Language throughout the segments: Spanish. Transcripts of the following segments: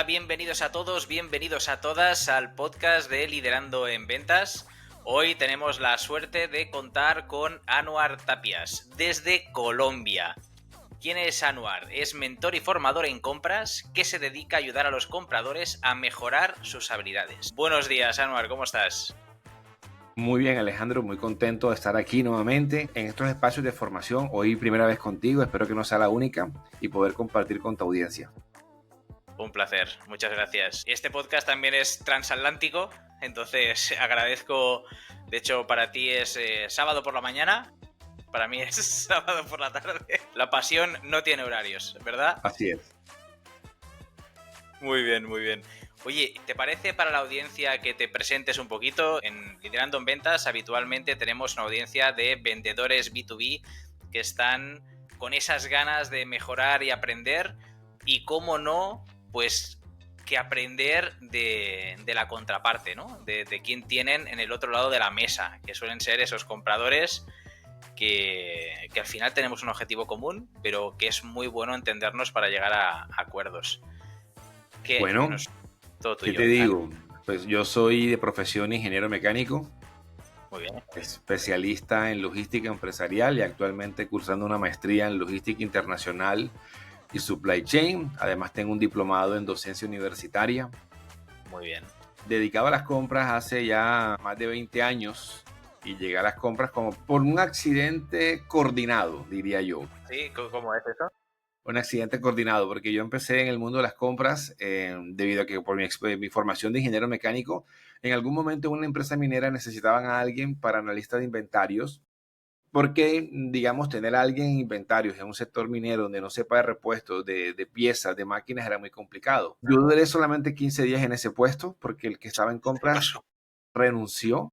Hola, bienvenidos a todos, bienvenidos a todas al podcast de Liderando en Ventas. Hoy tenemos la suerte de contar con Anwar Tapias, desde Colombia. ¿Quién es Anwar? Es mentor y formador en compras que se dedica a ayudar a los compradores a mejorar sus habilidades. Buenos días, Anwar, ¿cómo estás? Muy bien, Alejandro, muy contento de estar aquí nuevamente en estos espacios de formación. Hoy primera vez contigo, espero que no sea la única y poder compartir con tu audiencia. Un placer, muchas gracias. Este podcast también es transatlántico, entonces agradezco, de hecho para ti es sábado por la mañana, para mí es sábado por la tarde. La pasión no tiene horarios, ¿verdad? Así es. Muy bien, muy bien. Oye, ¿te parece para la audiencia que te presentes un poquito? En Liderando en Ventas habitualmente tenemos una audiencia de vendedores B2B que están con esas ganas de mejorar y aprender y cómo no, pues que aprender de la contraparte, ¿no? De quién tienen en el otro lado de la mesa, que suelen ser esos compradores que al final tenemos un objetivo común, pero que es muy bueno entendernos para llegar a acuerdos. Bueno, Todo ¿qué tuyo. te digo? Pues yo soy de profesión ingeniero mecánico, Muy bien. especialista en logística empresarial y actualmente cursando una maestría en logística internacional y supply chain. Además tengo un diplomado en docencia universitaria. Muy bien. Dedicado a las compras hace ya más de 20 años y llegué a las compras como por un accidente coordinado, diría yo. ¿Sí? ¿Cómo es eso? Un accidente coordinado, porque yo empecé en el mundo de las compras debido a que por mi formación de ingeniero mecánico, en algún momento en una empresa minera necesitaban a alguien para analista de inventarios, porque, digamos, tener a alguien en inventarios en un sector minero donde no sepa de repuestos, de piezas, de máquinas, era muy complicado. Yo duré solamente 15 días en ese puesto, porque el que estaba en ¿Qué compras pasó? renunció,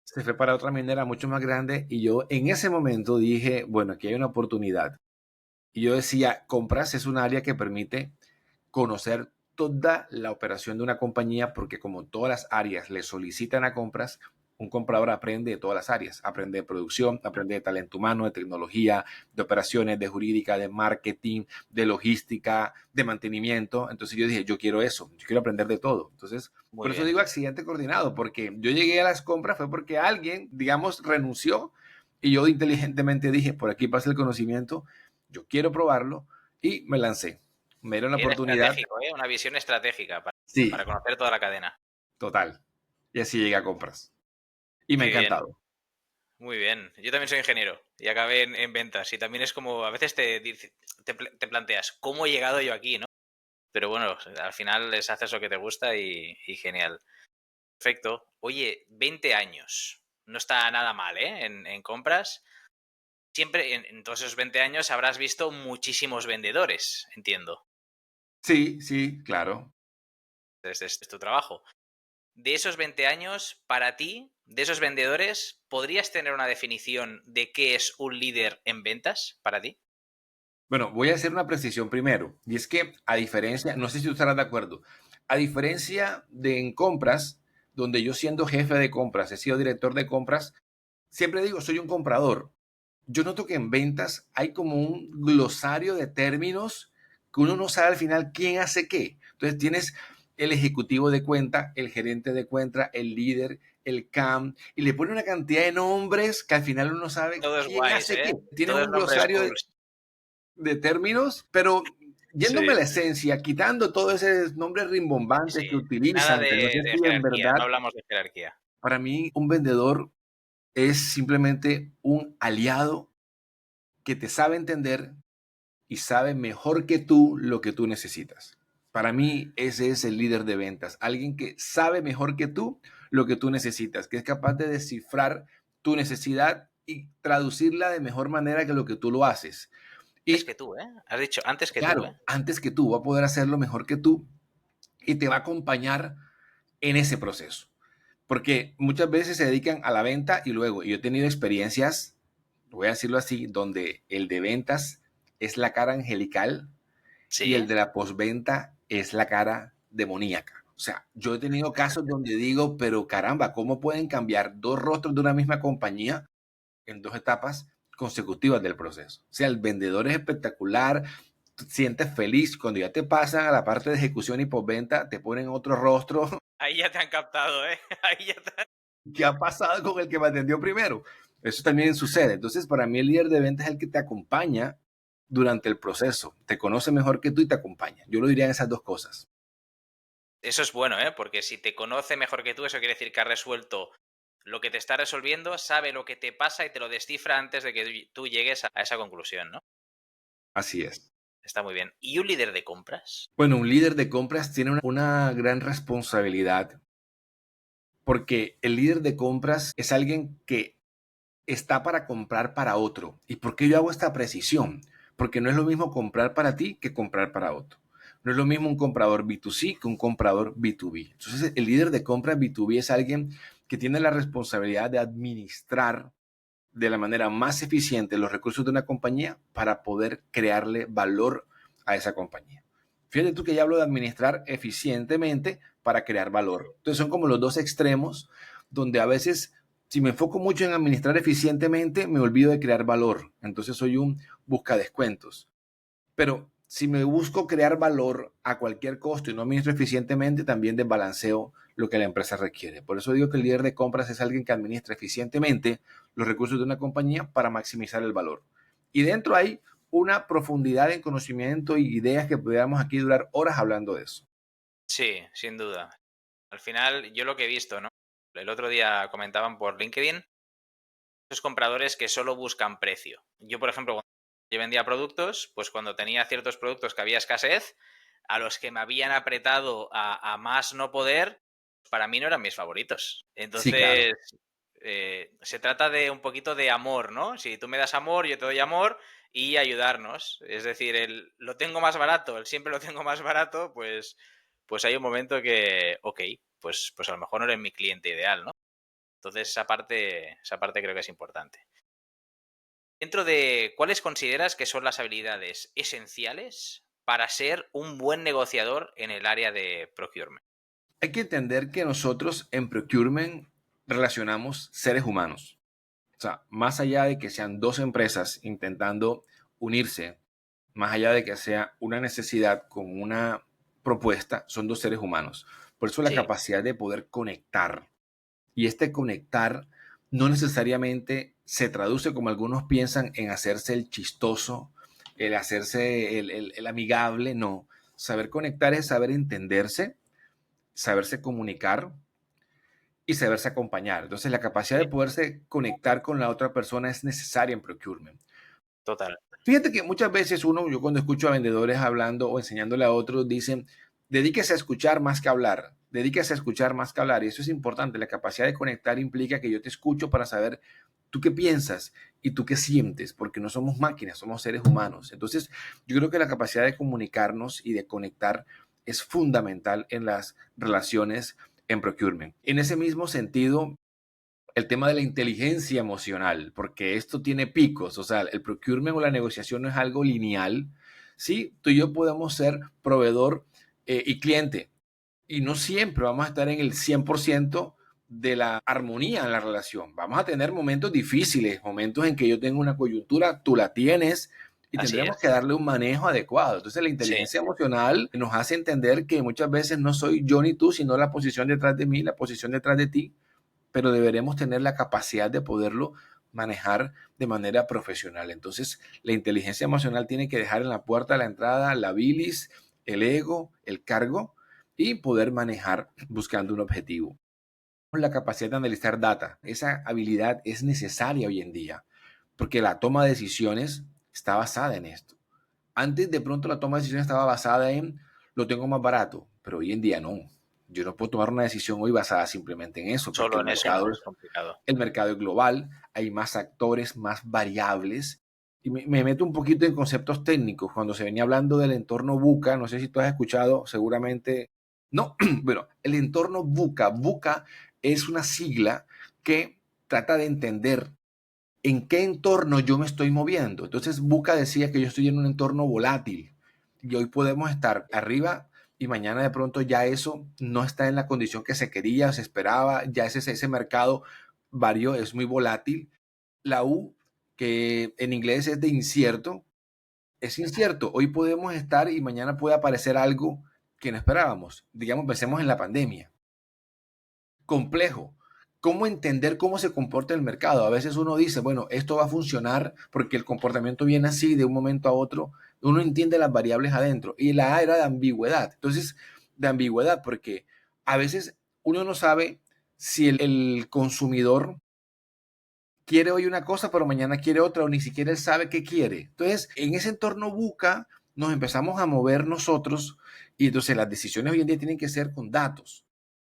se fue para otra minera mucho más grande, y yo en ese momento dije, bueno, aquí hay una oportunidad. Y yo decía, compras es un área que permite conocer toda la operación de una compañía, porque como todas las áreas le solicitan a compras, un comprador aprende de todas las áreas. Aprende de producción, aprende de talento humano, de tecnología, de operaciones, de jurídica, de marketing, de logística, de mantenimiento. Entonces yo dije, yo quiero eso, yo quiero aprender de todo. Entonces, Muy por eso bien. digo accidente coordinado, porque yo llegué a las compras fue porque alguien, digamos, renunció y yo inteligentemente dije, por aquí pasa el conocimiento, yo quiero probarlo y me lancé. Me dieron la Bien oportunidad. estratégico, ¿eh? Una visión estratégica Sí, para conocer toda la cadena. total. Y así llegué a compras. Y me ha Qué bien. encantado. Muy bien. Yo también soy ingeniero y acabé en ventas. Y también es como, a veces te planteas, ¿cómo he llegado yo aquí, no? Pero bueno, al final les haces lo que te gusta y genial. Perfecto. Oye, 20 años. No está nada mal, ¿eh? En compras. Siempre, en todos esos 20 años, habrás visto muchísimos vendedores, entiendo. Sí, sí, claro. Es tu trabajo. De esos 20 años, para ti, de esos vendedores, ¿podrías tener una definición de qué es un líder en ventas para ti? Bueno, voy a hacer una precisión primero. Y es que, a diferencia, no sé si tú estarás de acuerdo, a diferencia de en compras, donde yo siendo jefe de compras, he sido director de compras, siempre digo, soy un comprador. Yo noto que en ventas hay como un glosario de términos que uno no sabe al final quién hace qué. Entonces tienes el ejecutivo de cuenta, el gerente de cuenta, el líder, el CAM, y le pone una cantidad de nombres que al final uno no sabe Todos quién guays, hace qué. ¿eh? Tienen Todos un nombres glosario cool. de términos, pero yéndome a Sí. la esencia, quitando todos esos nombres rimbombantes que Sí. Nada utilizan, que no sé de si en jerarquía, no verdad, hablamos de jerarquía. para mí un vendedor es simplemente un aliado que te sabe entender y sabe mejor que tú lo que tú necesitas. Para mí ese es el líder de ventas, alguien que sabe mejor que tú lo que tú necesitas, que es capaz de descifrar tu necesidad y traducirla de mejor manera que lo que tú lo haces. Antes Y que tú, ¿eh? Has dicho antes que tú, ¿eh? claro, antes que tú va a poder hacerlo mejor que tú y te va a acompañar en ese proceso. Porque muchas veces se dedican a la venta y luego, yo he tenido experiencias, voy a decirlo así, donde el de ventas es la cara angelical y el Sí. de la postventa es la cara demoníaca. O sea, yo he tenido casos donde digo, pero caramba, ¿cómo pueden cambiar dos rostros de una misma compañía en dos etapas consecutivas del proceso? O sea, el vendedor es espectacular, sientes feliz. Cuando ya te pasan a la parte de ejecución y postventa, te ponen otro rostro. Ahí ya te han captado, ¿eh? Ahí ya te... ¿Qué ha pasado con el que me atendió primero? Eso también sucede. Entonces, para mí el líder de ventas es el que te acompaña durante el proceso. Te conoce mejor que tú y te acompaña. Yo lo diría en esas dos cosas. Eso es bueno, ¿eh? Porque si te conoce mejor que tú, eso quiere decir que ha resuelto lo que te está resolviendo, sabe lo que te pasa y te lo descifra antes de que tú llegues a esa conclusión, ¿no? Así es. Está muy bien. ¿Y un líder de compras? Bueno, un líder de compras tiene una gran responsabilidad porque el líder de compras es alguien que está para comprar para otro. ¿Y por qué yo hago esta precisión? Porque no es lo mismo comprar para ti que comprar para otro. No es lo mismo un comprador B2C que un comprador B2B. Entonces, el líder de compras B2B es alguien que tiene la responsabilidad de administrar de la manera más eficiente los recursos de una compañía para poder crearle valor a esa compañía. Fíjate tú que ya hablo de administrar eficientemente para crear valor. Entonces son como los dos extremos donde a veces si me enfoco mucho en administrar eficientemente me olvido de crear valor. Entonces soy un busca descuentos. Pero si me busco crear valor a cualquier costo y no administro eficientemente, también desbalanceo lo que la empresa requiere. Por eso digo que el líder de compras es alguien que administra eficientemente los recursos de una compañía para maximizar el valor. Y dentro hay una profundidad en conocimiento y ideas que podríamos aquí durar horas hablando de eso. Sí, sin duda. Al final, yo lo que he visto, ¿no? El otro día comentaban por LinkedIn esos compradores que solo buscan precio. Yo, por ejemplo, cuando yo vendía productos, pues cuando tenía ciertos productos que había escasez, a los que me habían apretado a más no poder, para mí no eran mis favoritos. Sí, claro. Entonces, se trata de un poquito de amor, ¿no? Si tú me das amor, yo te doy amor y ayudarnos. Es decir, lo tengo más barato, el siempre lo tengo más barato, pues hay un momento que, ok, pues a lo mejor no eres mi cliente ideal, ¿no? Entonces esa parte creo que es importante. Dentro de cuáles consideras que son las habilidades esenciales para ser un buen negociador en el área de procurement. Hay que entender que nosotros en procurement relacionamos seres humanos. O sea, más allá de que sean dos empresas intentando unirse, más allá de que sea una necesidad con una propuesta, son dos seres humanos. Por eso la Sí, capacidad de poder conectar. Y este conectar no necesariamente se traduce como algunos piensan en hacerse el chistoso, el hacerse el amigable, no. Saber conectar es saber entenderse, saberse comunicar y saberse acompañar. Entonces la capacidad sí, de poderse conectar con la otra persona es necesaria en procurement. total. Fíjate que muchas veces yo cuando escucho a vendedores hablando o enseñándole a otros, dicen, dedíquese a escuchar más que hablar, dedíquese a escuchar más que hablar. Y eso es importante. La capacidad de conectar implica que yo te escucho para saber tú qué piensas y tú qué sientes, porque no somos máquinas, somos seres humanos. Entonces, yo creo que la capacidad de comunicarnos y de conectar es fundamental en las relaciones en procurement. En ese mismo sentido, el tema de la inteligencia emocional, porque esto tiene picos, o sea, el procurement o la negociación no es algo lineal, ¿sí? Tú y yo podemos ser proveedor y cliente, y no siempre vamos a estar en el 100% de la armonía en la relación. Vamos a tener momentos difíciles, momentos en que yo tengo una coyuntura, tú la tienes, y Así tendremos que es. darle un manejo adecuado. Entonces la Sí, inteligencia emocional nos hace entender que muchas veces no soy yo ni tú, sino la posición detrás de mí, la posición detrás de ti, pero deberemos tener la capacidad de poderlo manejar de manera profesional. Entonces, la inteligencia emocional tiene que dejar en la puerta de la entrada la bilis, el ego, el cargo y poder manejar buscando un objetivo. La capacidad de analizar data, esa habilidad es necesaria hoy en día, porque la toma de decisiones está basada en esto. Antes de pronto la toma de decisiones estaba basada en lo tengo más barato, pero hoy en día no. Yo no puedo tomar una decisión hoy basada simplemente en eso, porque solo en eso no, es complicado. el mercado es global, hay más actores, más variables. Y me meto un poquito en conceptos técnicos. Cuando se venía hablando del entorno VUCA, no sé si tú has escuchado, seguramente no. Bueno, el entorno VUCA, VUCA es una sigla que trata de entender en qué entorno yo me estoy moviendo. Entonces, VUCA decía que yo estoy en un entorno volátil y hoy podemos estar arriba y mañana de pronto ya eso no está en la condición que se quería, se esperaba, ya ese mercado varió, es muy volátil. La U, que en inglés es de incierto, es incierto. Hoy podemos estar y mañana puede aparecer algo que no esperábamos. Digamos, pensemos en la pandemia. Complejo. ¿Cómo entender cómo se comporta el mercado? A veces uno dice, bueno, esto va a funcionar porque el comportamiento viene así de un momento a otro. Uno entiende las variables adentro. Y la A era de ambigüedad. Entonces, de ambigüedad, porque a veces uno no sabe si el consumidor quiere hoy una cosa, pero mañana quiere otra, o ni siquiera él sabe qué quiere. Entonces, en ese entorno buca, nos empezamos a mover nosotros y entonces las decisiones hoy en día tienen que ser con datos.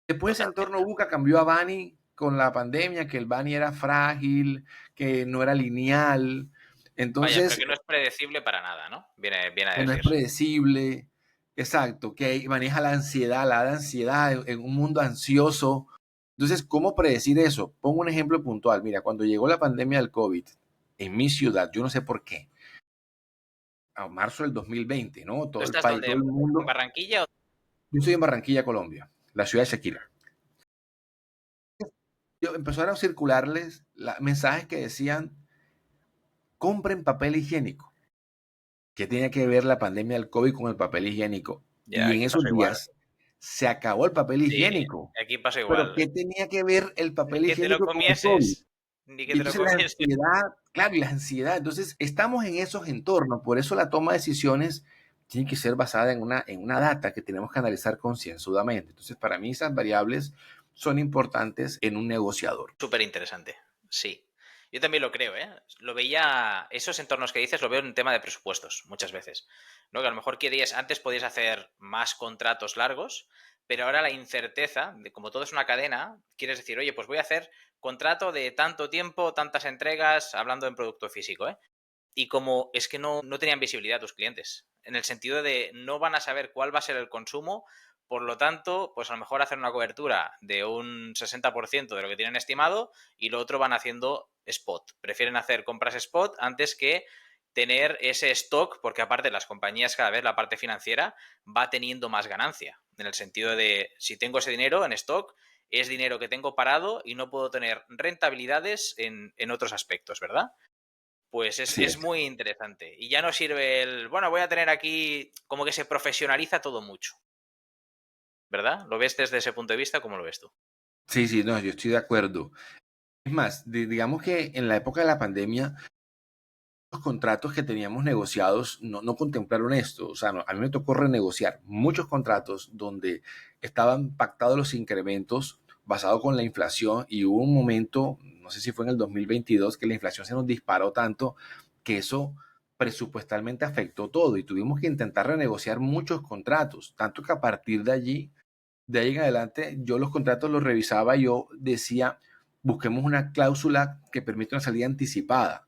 Después ese entorno Totalmente. buca cambió a Bani con la pandemia, que el Bani era frágil, que no era lineal. Vaya, pero Entonces, que no es predecible para nada, ¿no? Viene a que no es decir. predecible. Exacto, que maneja la ansiedad, la ansiedad en un mundo ansioso. Entonces, ¿cómo predecir eso? Pongo un ejemplo puntual. Mira, cuando llegó la pandemia del COVID en mi ciudad, yo no sé por qué, a marzo del 2020, ¿no? ¿Tú Todo el estás país, donde? todo el ¿En mundo. Barranquilla o...? Yo estoy en Barranquilla, Colombia, la ciudad de Shakira. Empezaron a circularles mensajes que decían, compren papel higiénico. ¿Qué tenía que ver la pandemia del COVID con el papel higiénico? Ya, Y en aquí esos pasa igual. días se acabó el papel Sí, higiénico. aquí pasa Pero igual. ¿qué tenía que ver el Ni papel que te lo higiénico con el COVID? comieses. Ni que Y te lo entonces la comieses. ansiedad, claro, y la ansiedad. Entonces, estamos en esos entornos. Por eso la toma de decisiones tiene que ser basada en una data que tenemos que analizar concienzudamente. Entonces, para mí esas variables son importantes en un negociador. Súper interesante. Sí. Yo también lo creo, ¿eh? Lo veía, esos entornos que dices, lo veo en un tema de presupuestos, muchas veces. ¿No? Que a lo mejor antes podías hacer más contratos largos, pero ahora la incerteza, de como todo es una cadena, quieres decir, oye, pues voy a hacer contrato de tanto tiempo, tantas entregas, hablando en producto físico, ¿eh? Y como es que no tenían visibilidad tus clientes, en el sentido de no van a saber cuál va a ser el consumo, por lo tanto, pues a lo mejor hacen una cobertura de un 60% de lo que tienen estimado y lo otro van haciendo spot. Prefieren hacer compras spot antes que tener ese stock, porque aparte las compañías cada vez la parte financiera va teniendo más ganancia, en el sentido de si tengo ese dinero en stock, es dinero que tengo parado y no puedo tener rentabilidades en otros aspectos, ¿verdad? Pues Así es es. muy interesante. Y ya no sirve bueno, voy a tener aquí, como que se profesionaliza todo mucho, ¿verdad? ¿Lo ves desde ese punto de vista? ¿Cómo lo ves tú? Sí, sí, no, yo estoy de acuerdo. Es más, digamos que en la época de la pandemia, los contratos que teníamos negociados no contemplaron esto. O sea, a mí me tocó renegociar muchos contratos donde estaban pactados los incrementos basados con la inflación y hubo un momento, no sé si fue en el 2022, que la inflación se nos disparó tanto que eso presupuestalmente afectó todo y tuvimos que intentar renegociar muchos contratos, tanto que a partir de ahí en adelante, yo los contratos los revisaba y yo decía, busquemos una cláusula que permita una salida anticipada.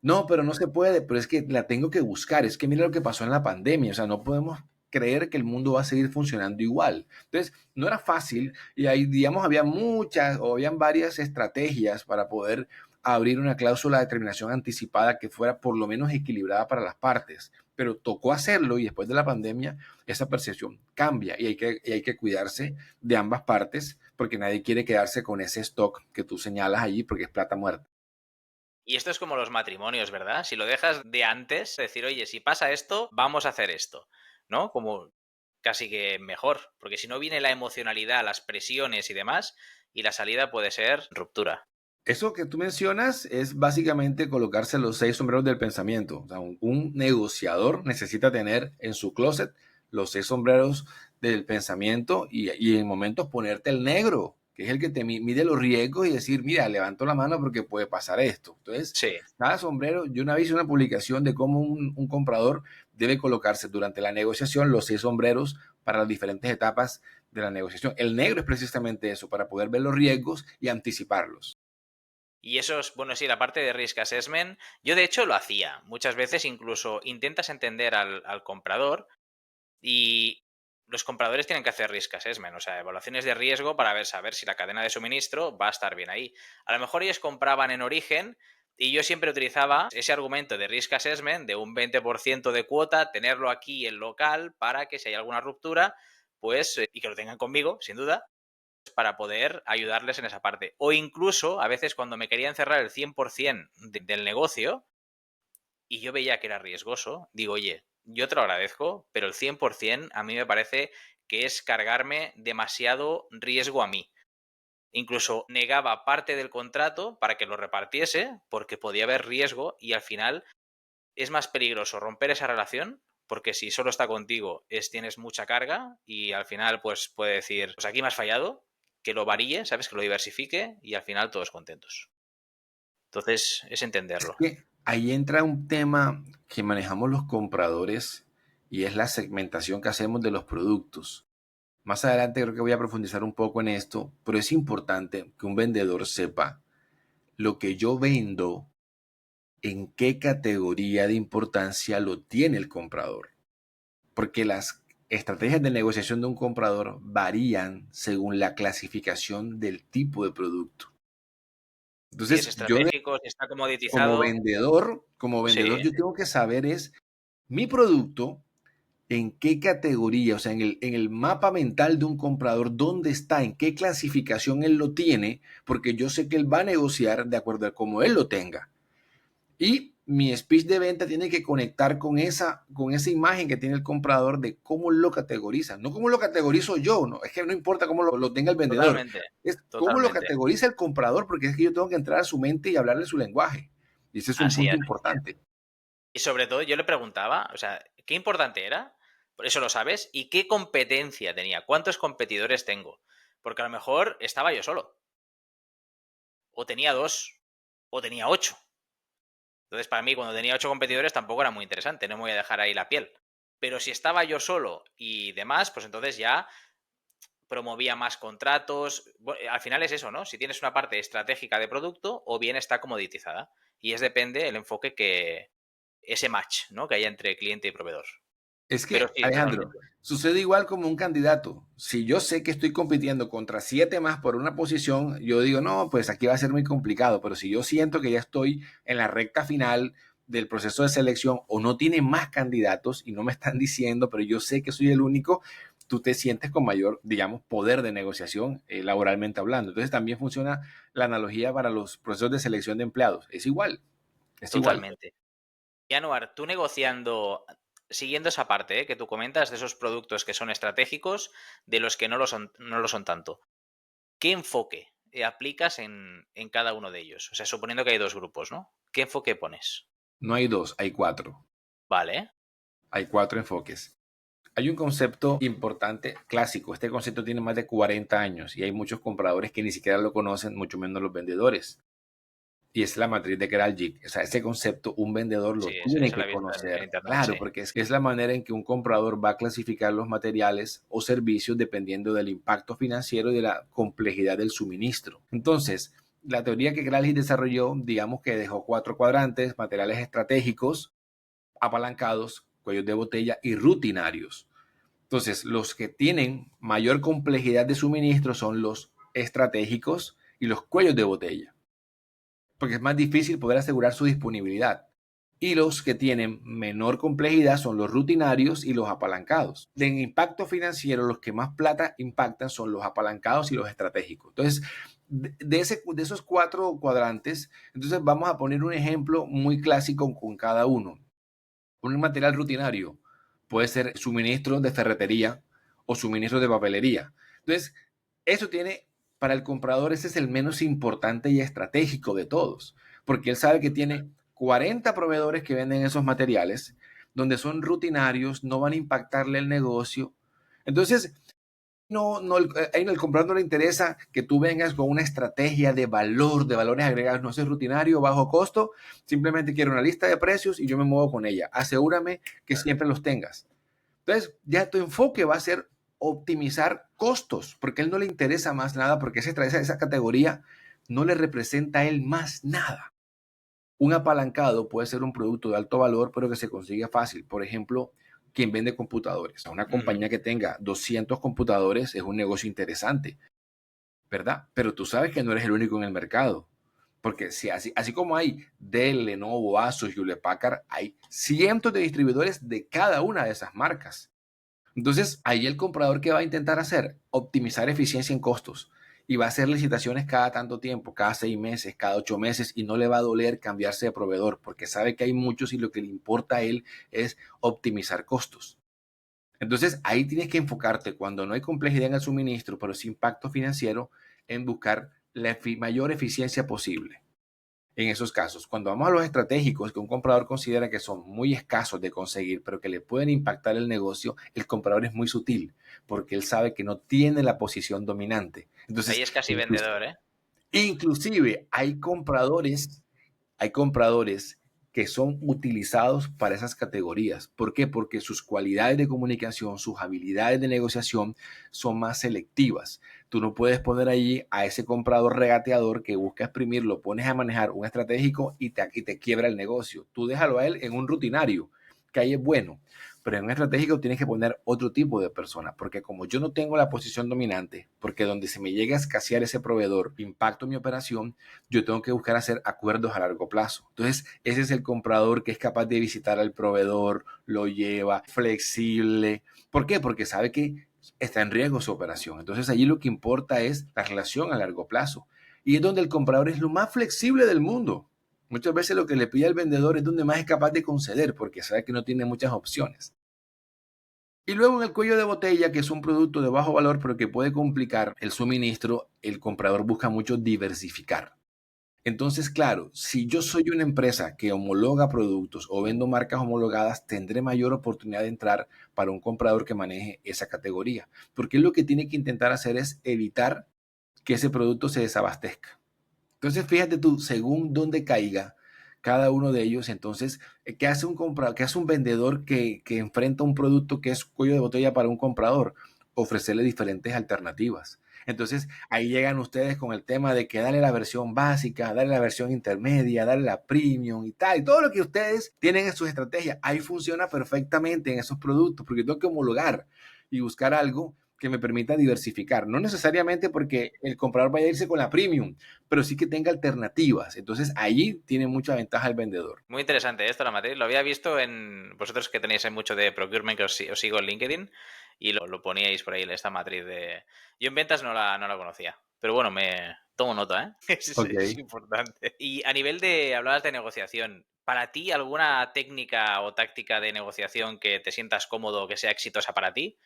No, pero no se puede, pero es que la tengo que buscar. Es que mira lo que pasó en la pandemia. O sea, no podemos creer que el mundo va a seguir funcionando igual. Entonces, no era fácil y ahí, digamos, había muchas o habían varias estrategias para poder abrir una cláusula de terminación anticipada que fuera por lo menos equilibrada para las partes. Pero tocó hacerlo y después de la pandemia esa percepción cambia y hay que cuidarse de ambas partes porque nadie quiere quedarse con ese stock que tú señalas allí porque es plata muerta. Y esto es como los matrimonios, ¿verdad? Si lo dejas de antes, decir, oye, si pasa esto, vamos a hacer esto, ¿no? Como casi que mejor, porque si no viene la emocionalidad, las presiones y demás, y la salida puede ser ruptura. Eso que tú mencionas es básicamente colocarse los 6 sombreros del pensamiento. O sea, un negociador necesita tener en su closet los 6 sombreros del pensamiento y en momentos ponerte el negro, que es el que te mide los riesgos y decir, mira, levanto la mano porque puede pasar esto. Entonces, Sí. cada sombrero, yo una vez hice una publicación de cómo un comprador debe colocarse durante la negociación los 6 sombreros para las diferentes etapas de la negociación. El negro es precisamente eso, para poder ver los riesgos y anticiparlos. Y eso es, bueno, sí, la parte de risk assessment, yo de hecho lo hacía. Muchas veces incluso intentas entender al comprador y los compradores tienen que hacer risk assessment, o sea, evaluaciones de riesgo para saber si la cadena de suministro va a estar bien ahí. A lo mejor ellos compraban en origen y yo siempre utilizaba ese argumento de risk assessment de un 20% de cuota, tenerlo aquí en local para que si hay alguna ruptura, pues, y que lo tengan conmigo, sin duda, para poder ayudarles en esa parte. O incluso, a veces cuando me querían cerrar el 100% del negocio, y yo veía que era riesgoso, digo, oye, yo te lo agradezco, pero el 100% a mí me parece que es cargarme demasiado riesgo a mí. Incluso negaba parte del contrato para que lo repartiese porque podía haber riesgo y al final es más peligroso romper esa relación porque si solo está contigo tienes mucha carga y al final pues puede decir, pues aquí me has fallado, que lo varíe, ¿sabes? Que lo diversifique y al final todos contentos. Entonces es Es entenderlo. que ahí entra un tema que manejamos los compradores y es la segmentación que hacemos de los productos. Más adelante creo que voy a profundizar un poco en esto, pero es importante que un vendedor sepa lo que yo vendo, en qué categoría de importancia lo tiene el comprador. Porque las estrategias de negociación de un comprador varían según la clasificación del tipo de producto. Si es Entonces, yo estratégico, si está comoditizado, como vendedor, sí, yo tengo que saber es mi producto, en qué categoría, o sea, en el mapa mental de un comprador, dónde está, en qué clasificación él lo tiene, porque yo sé que él va a negociar de acuerdo a cómo él lo tenga. Y mi speech de venta tiene que conectar con esa imagen que tiene el comprador de cómo lo categoriza. No cómo lo categorizo yo, no, es que no importa cómo lo tenga el vendedor, totalmente, es cómo lo totalmente. categoriza el comprador, porque es que yo tengo que entrar a su mente y hablarle su lenguaje. Y ese es un Así punto es. importante. Y sobre todo yo le preguntaba, o sea, ¿qué importante era? Por eso lo sabes. ¿Y qué competencia tenía? ¿Cuántos competidores tengo? Porque a lo mejor estaba yo solo. O tenía dos. O tenía ocho. Entonces, para mí, cuando tenía 8 competidores, tampoco era muy interesante. No me voy a dejar ahí la piel. Pero si estaba yo solo y demás, pues entonces ya promovía más contratos. Al final es eso, ¿no? Si tienes una parte estratégica de producto o bien está comoditizada. Y es depende el enfoque que. Ese match, ¿no? Que haya entre cliente y proveedor. Es Pero que, sí, Alejandro, totalmente. sucede igual como un candidato. Si yo sé que estoy compitiendo contra 7 más por una posición, yo digo, no, pues aquí va a ser muy complicado. Pero si yo siento que ya estoy en la recta final del proceso de selección o no tiene más candidatos y no me están diciendo, pero yo sé que soy el único, tú te sientes con mayor, digamos, poder de negociación laboralmente hablando. Entonces también funciona la analogía para los procesos de selección de empleados. Es igual, es igual. Totalmente. Y Anuar, tú negociando, siguiendo esa parte que tú comentas de esos productos que son estratégicos, de los que no lo son tanto, ¿qué enfoque aplicas en cada uno de ellos? O sea, suponiendo que hay dos grupos, ¿no? ¿Qué enfoque pones? No hay dos, hay cuatro. Vale, Hay cuatro enfoques. Hay un concepto importante, clásico. Este concepto tiene más de 40 años y hay muchos compradores que ni siquiera lo conocen, mucho menos los vendedores. Y es la matriz de Kraljic. O sea, ese concepto un vendedor sí, lo tiene se la que he visto en conocer. internet, Claro, sí. porque es la manera en que un comprador va a clasificar los materiales o servicios dependiendo del impacto financiero y de la complejidad del suministro. Entonces, la teoría que Kraljic desarrolló, digamos que dejó 4 cuadrantes: materiales estratégicos, apalancados, cuellos de botella y rutinarios. Entonces, los que tienen mayor complejidad de suministro son los estratégicos y los cuellos de botella, porque es más difícil poder asegurar su disponibilidad. Y los que tienen menor complejidad son los rutinarios y los apalancados. De impacto financiero, los que más plata impactan son los apalancados y los estratégicos. Entonces, de esos 4 cuadrantes, entonces vamos a poner un ejemplo muy clásico con cada uno. Un material rutinario puede ser suministro de ferretería o suministro de papelería. Entonces, eso tiene, para el comprador, ese es el menos importante y estratégico de todos, porque él sabe que tiene 40 proveedores que venden esos materiales, donde son rutinarios, no van a impactarle el negocio. Entonces, el comprador no le interesa que tú vengas con una estrategia de valor, de valores agregados, no es rutinario, bajo costo, simplemente quiero una lista de precios y yo me muevo con ella. Asegúrame que siempre los tengas. Entonces, ya tu enfoque va a ser optimizar costos, porque a él no le interesa más nada, porque esa categoría no le representa a él más nada. Un apalancado puede ser un producto de alto valor, pero que se consigue fácil. Por ejemplo, quien vende computadores. Una Ujú. compañía que tenga 200 computadores es un negocio interesante, ¿verdad? Pero tú sabes que no eres el único en el mercado. Porque si así como hay Dell, Lenovo, Asus, Hewlett Packard, hay cientos de distribuidores de cada una de esas marcas. Entonces, ahí el comprador, ¿qué va a intentar hacer? Optimizar eficiencia en costos. y va a hacer licitaciones cada tanto tiempo, cada 6 meses, cada 8 meses, y no le va a doler cambiarse de proveedor porque sabe que hay muchos y lo que le importa a él es optimizar costos. Entonces ahí tienes que enfocarte cuando no hay complejidad en el suministro, pero sí impacto financiero, en buscar la mayor eficiencia posible. En esos casos, cuando vamos a los estratégicos que un comprador considera que son muy escasos de conseguir, pero que le pueden impactar el negocio, el comprador es muy sutil, porque él sabe que no tiene la posición dominante. Ahí Entonces, es casi vendedor, ¿eh? inclusive hay compradores que son utilizados para esas categorías. ¿Por qué? Porque sus cualidades de comunicación, sus habilidades de negociación son más selectivas. Tú no puedes poner allí a ese comprador regateador que busca exprimir, lo pones a manejar un estratégico y te quiebra el negocio. Tú déjalo a él en un rutinario, que ahí es bueno. Pero en un estratégico tienes que poner otro tipo de persona, porque como yo no tengo la posición dominante, porque donde se me llega a escasear ese proveedor, impacto mi operación, yo tengo que buscar hacer acuerdos a largo plazo. Entonces, ese es el comprador que es capaz de visitar al proveedor, lo lleva, flexible. ¿Por qué? Porque sabe que está en riesgo su operación. Entonces, allí lo que importa es la relación a largo plazo. Y es donde el comprador es lo más flexible del mundo. Muchas veces lo que le pide al vendedor es donde más es capaz de conceder, porque sabe que no tiene muchas opciones. Y luego en el cuello de botella, que es un producto de bajo valor, pero que puede complicar el suministro, el comprador busca mucho diversificar. Entonces, claro, si yo soy una empresa que homologa productos o vendo marcas homologadas, tendré mayor oportunidad de entrar para un comprador que maneje esa categoría. Porque él lo que tiene que intentar hacer es evitar que ese producto se desabastezca. Entonces, fíjate tú, según dónde caiga cada uno de ellos, entonces, ¿qué hace un comprador, qué hace un vendedor que enfrenta un producto que es cuello de botella para un comprador? Ofrecerle diferentes alternativas. Entonces, ahí llegan ustedes con el tema de que darle la versión básica, darle la versión intermedia, darle la premium y tal, y todo lo que ustedes tienen en sus estrategias, ahí funciona perfectamente en esos productos, porque tengo que homologar y buscar algo que me permita diversificar. No necesariamente porque el comprador vaya a irse con la premium, pero sí que tenga alternativas. Entonces, allí tiene mucha ventaja el vendedor. Muy interesante esto, la matriz. Lo había visto en vosotros que tenéis mucho de procurement, que os sigo en LinkedIn, y lo poníais por ahí, esta matriz de... Yo en ventas no la conocía, pero bueno, me tomo nota, ¿eh? Ok. Es importante. Y a nivel de, hablabas de negociación, ¿para ti alguna técnica o táctica de negociación que te sientas cómodo o que sea exitosa para ti?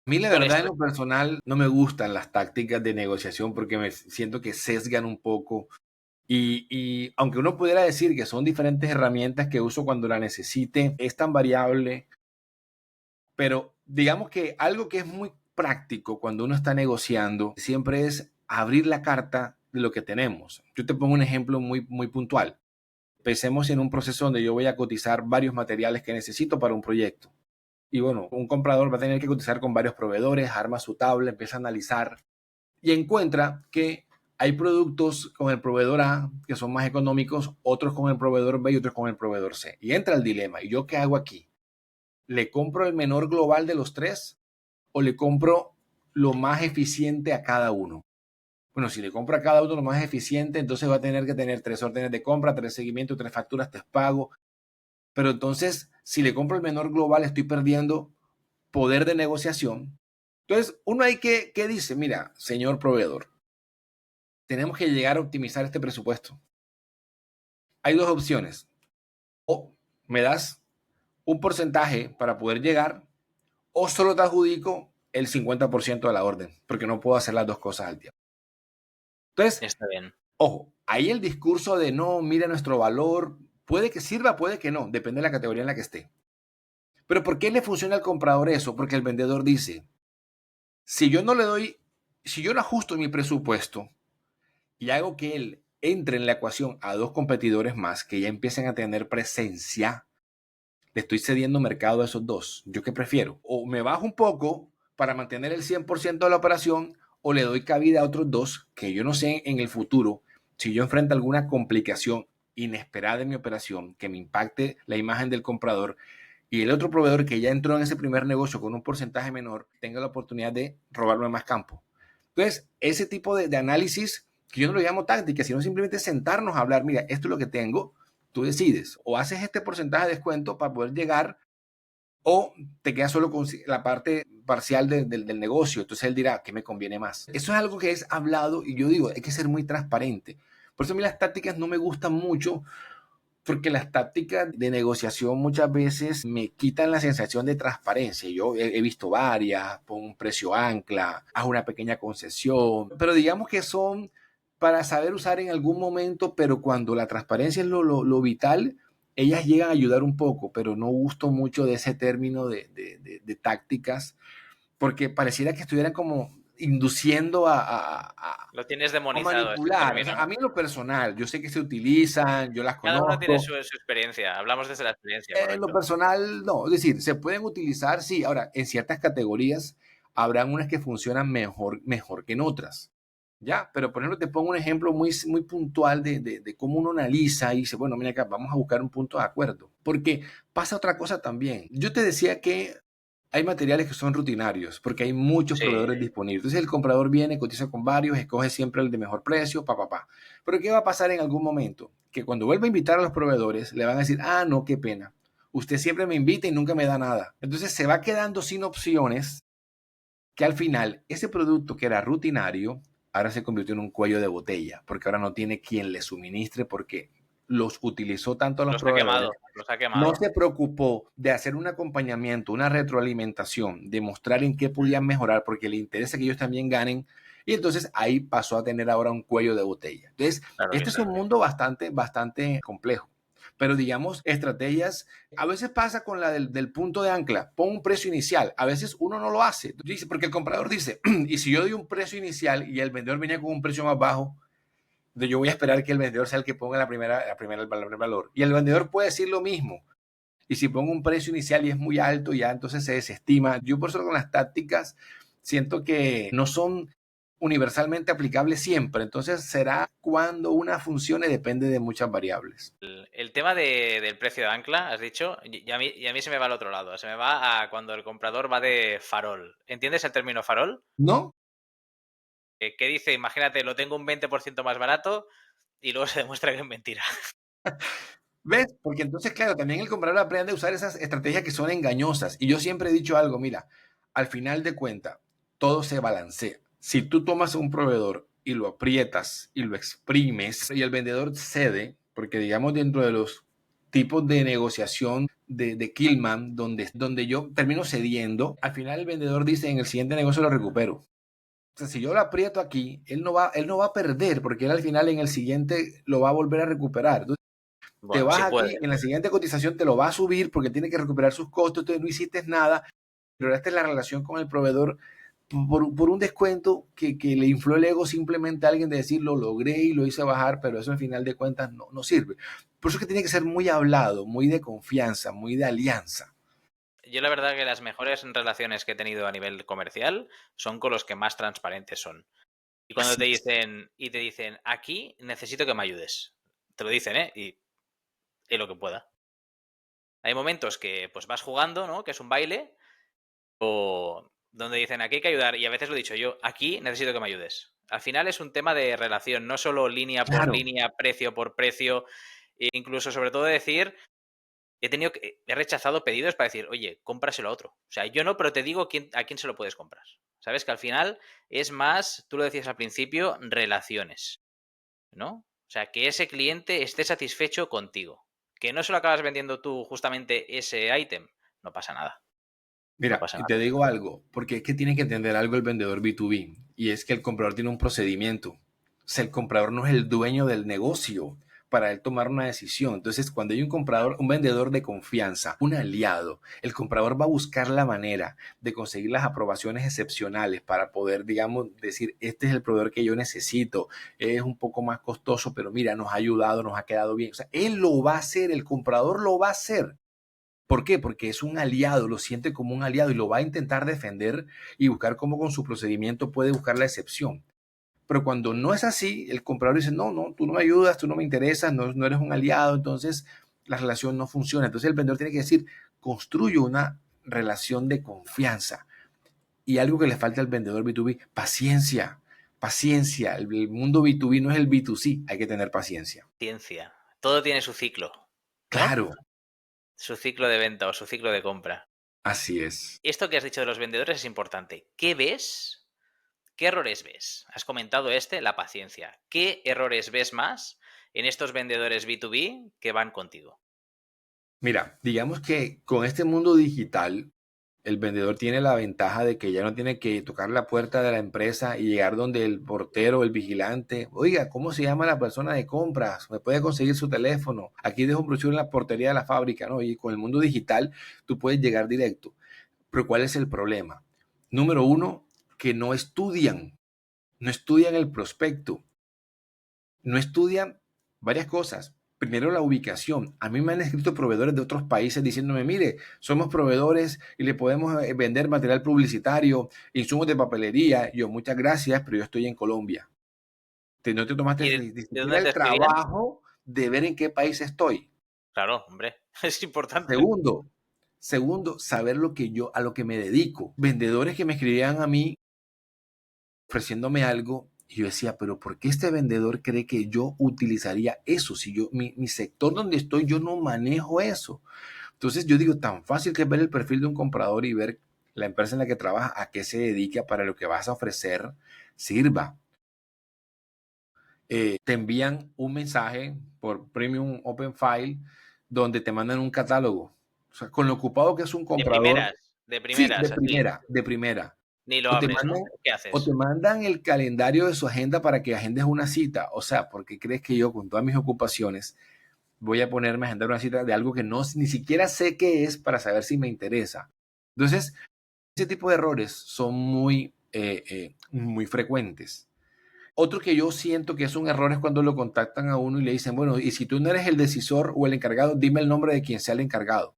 A mí la ¿Cuál es verdad en tu... lo personal no me gustan las tácticas de negociación porque me siento que sesgan un poco y aunque uno pudiera decir que son diferentes herramientas que uso cuando la necesite, es tan variable, pero digamos que algo que es muy práctico cuando uno está negociando siempre es abrir la carta de lo que tenemos. Yo te pongo un ejemplo muy, muy puntual. Pensemos en un proceso donde yo voy a cotizar varios materiales que necesito para un proyecto. Y bueno, un comprador va a tener que cotizar con varios proveedores, arma su tabla, empieza a analizar y encuentra que hay productos con el proveedor A que son más económicos, otros con el proveedor B y otros con el proveedor C. Y entra el dilema. ¿Y yo qué hago aquí? ¿Le compro el menor global de los tres o le compro lo más eficiente a cada uno? Bueno, si le compro a cada uno lo más eficiente, entonces va a tener que tener 3 órdenes de compra, 3 seguimientos, 3 facturas, 3 pagos. Pero entonces, si le compro el menor global, estoy perdiendo poder de negociación. Entonces, uno hay que dice, mira, señor proveedor, tenemos que llegar a optimizar este presupuesto. Hay dos opciones. O me das un porcentaje para poder llegar, o solo te adjudico el 50% de la orden, porque no puedo hacer las dos cosas al tiempo. Entonces, Está bien. ojo, ahí el discurso de no, mira nuestro valor, puede que sirva, puede que no, depende de la categoría en la que esté. Pero ¿por qué le funciona al comprador eso? Porque el vendedor dice, si yo no le doy, si yo no ajusto mi presupuesto y hago que él entre en la ecuación a dos competidores más que ya empiecen a tener presencia, le estoy cediendo mercado a esos dos. ¿Yo qué prefiero? O me bajo un poco para mantener el 100% de la operación o le doy cabida a otros dos que yo no sé en el futuro si yo enfrento alguna complicación inesperada en mi operación que me impacte la imagen del comprador y el otro proveedor que ya entró en ese primer negocio con un porcentaje menor tenga la oportunidad de robarme más campo. Entonces, ese tipo de análisis, que yo no lo llamo táctica, sino simplemente sentarnos a hablar, mira, esto es lo que tengo, tú decides, o haces este porcentaje de descuento para poder llegar, o te quedas solo con la parte parcial del negocio. Entonces él dirá, ¿qué me conviene más? Eso es algo que es hablado y yo digo, hay que ser muy transparente. Por eso a mí las tácticas no me gustan mucho porque las tácticas de negociación muchas veces me quitan la sensación de transparencia. Yo he visto varias, pon un precio ancla, haz una pequeña concesión, pero digamos que son para saber usar en algún momento, pero cuando la transparencia es lo vital, ellas llegan a ayudar un poco, pero no gusto mucho de ese término de tácticas, porque pareciera que estuvieran como induciendo Lo tienes a demonizado ese manipular. O término. sea, a mí en lo personal, yo sé que se utilizan, yo las Cada uno tiene conozco. su experiencia. Hablamos desde la experiencia, En lo correcto. personal, no. Es decir, se pueden utilizar, sí. Ahora, en ciertas categorías habrán unas que funcionan mejor que en otras. ¿Ya? Pero, por ejemplo, te pongo un ejemplo muy puntual de cómo uno analiza y dice, bueno, mira acá, vamos a buscar un punto de acuerdo. Porque pasa otra cosa también. Yo te decía que hay materiales que son rutinarios, porque hay muchos Sí, proveedores disponibles. Entonces el comprador viene, cotiza con varios, escoge siempre el de mejor precio, pa. Pero ¿qué va a pasar en algún momento? Que cuando vuelva a invitar a los proveedores, le van a decir, ah, no, qué pena. Usted siempre me invita y nunca me da nada. Entonces se va quedando sin opciones que al final ese producto que era rutinario, ahora se convirtió en un cuello de botella, porque ahora no tiene quien le suministre porque los utilizó tanto a los los ha proveedores, quemado, los ha no quemado. se preocupó de hacer un acompañamiento, una retroalimentación, de mostrar en qué podían mejorar porque le interesa que ellos también ganen. Y entonces ahí pasó a tener ahora un cuello de botella. Entonces, Claro que este es sí. un mundo bastante complejo. Pero digamos, estrategias, a veces pasa con la del punto de ancla, pon un precio inicial, a veces uno no lo hace, dice, porque el comprador dice, y si yo doy un precio inicial y el vendedor venía con un precio más bajo, yo voy a esperar que el vendedor sea el que ponga el valor. Y el vendedor puede decir lo mismo, y si pongo un precio inicial y es muy alto, ya entonces se desestima. Yo por eso con las tácticas siento que no son universalmente aplicables siempre. Entonces será cuando una funcione, depende de muchas variables. El tema del precio de ancla, has dicho, y a mí se me va al otro lado. Se me va a cuando el comprador va de farol. ¿Entiendes el término farol? ¿No? Que dice, imagínate, lo tengo un 20% más barato y luego se demuestra que es mentira. ¿Ves? Porque entonces, claro, también el comprador aprende a usar esas estrategias que son engañosas. Y yo siempre he dicho algo, mira, al final de cuentas, todo se balancea. Si tú tomas un proveedor y lo aprietas y lo exprimes y el vendedor cede, porque digamos dentro de los tipos de negociación de Killman, donde yo termino cediendo, al final el vendedor dice, en el siguiente negocio lo recupero. O sea, si yo lo aprieto aquí, él no va a perder, porque él al final en el siguiente lo va a volver a recuperar. Entonces, te Bueno, vas sí puede. aquí, en la siguiente cotización te lo va a subir porque tiene que recuperar sus costos, entonces no hiciste nada, pero esta es la relación con el proveedor por un descuento que le infló el ego simplemente a alguien de decir lo logré y lo hice bajar, pero eso al final de cuentas no sirve. Por eso es que tiene que ser muy hablado, muy de confianza, muy de alianza. Yo la verdad que las mejores relaciones que he tenido a nivel comercial son con los que más transparentes son. Y cuando Así es. te dicen, aquí necesito que me ayudes. Te lo dicen, ¿eh? Y lo que pueda. Hay momentos que pues vas jugando, ¿no? Que es un baile, o donde dicen, aquí hay que ayudar, y a veces lo he dicho yo, aquí necesito que me ayudes. Al final es un tema de relación, no solo línea por Claro. línea, precio por precio, e incluso sobre todo decir, he rechazado pedidos para decir, oye, cómpraselo a otro. O sea, yo no, pero te digo a quién se lo puedes comprar. Sabes que al final es más, tú lo decías al principio, relaciones, ¿no? O sea, que ese cliente esté satisfecho contigo. Que no se lo acabas vendiendo tú justamente ese ítem, no pasa nada. No Mira, pasa y nada. te digo algo, porque es que tiene que entender algo el vendedor B2B, y es que el comprador tiene un procedimiento. O sea, el comprador no es el dueño del negocio para él tomar una decisión. Entonces, cuando hay un comprador, un vendedor de confianza, un aliado, el comprador va a buscar la manera de conseguir las aprobaciones excepcionales para poder, digamos, decir, este es el proveedor que yo necesito, es un poco más costoso, pero mira, nos ha ayudado, nos ha quedado bien. O sea, él lo va a hacer, el comprador lo va a hacer. ¿Por qué? Porque es un aliado, lo siente como un aliado y lo va a intentar defender y buscar cómo con su procedimiento puede buscar la excepción. Pero cuando no es así, el comprador dice, no, tú no me ayudas, tú no me interesas, no eres un aliado, entonces la relación no funciona. Entonces el vendedor tiene que decir, construyo una relación de confianza. Y algo que le falta al vendedor B2B, paciencia, paciencia. El mundo B2B no es el B2C, hay que tener paciencia. Ciencia. Todo tiene su ciclo, ¿no? Claro. Su ciclo de venta o su ciclo de compra. Así es. Esto que has dicho de los vendedores es importante. ¿Qué ves? ¿Qué errores ves? Has comentado la paciencia. ¿Qué errores ves más en estos vendedores B2B que van contigo? Mira, digamos que con este mundo digital, el vendedor tiene la ventaja de que ya no tiene que tocar la puerta de la empresa y llegar donde el portero, el vigilante, oiga, ¿cómo se llama la persona de compras? ¿Me puede conseguir su teléfono? Aquí dejo un brochure en la portería de la fábrica, ¿no? Y con el mundo digital tú puedes llegar directo. Pero ¿cuál es el problema? Número uno, que no estudian el prospecto, no estudian varias cosas. Primero, la ubicación. A mí me han escrito proveedores de otros países diciéndome, mire, somos proveedores y le podemos vender material publicitario, insumos de papelería. Y yo, muchas gracias, pero yo estoy en Colombia. No te tomaste ¿Y ni de siquiera dónde te el escribían? trabajo de ver en qué país estoy. Claro, hombre, es importante. Segundo, saber a lo que me dedico. Vendedores que me escribían a mí ofreciéndome algo y yo decía, pero ¿por qué este vendedor cree que yo utilizaría eso? Si yo, mi sector donde estoy, yo no manejo eso. Entonces yo digo, tan fácil que es ver el perfil de un comprador y ver la empresa en la que trabaja, a qué se dedica para lo que vas a ofrecer, sirva. Te envían un mensaje por Premium Open File donde te mandan un catálogo. O sea, con lo ocupado que es un comprador, De sí, primeras, así. de primera. Ni lo O te abres, mandan, ¿no? ¿Qué o te haces? mandan el calendario de su agenda para que agendes una cita. O sea, porque crees que yo con todas mis ocupaciones voy a ponerme a agendar una cita de algo que no ni siquiera sé qué es para saber si me interesa. Entonces, ese tipo de errores son muy frecuentes. Otro que yo siento que es un error es cuando lo contactan a uno y le dicen, bueno, y si tú no eres el decisor o el encargado, dime el nombre de quien sea el encargado.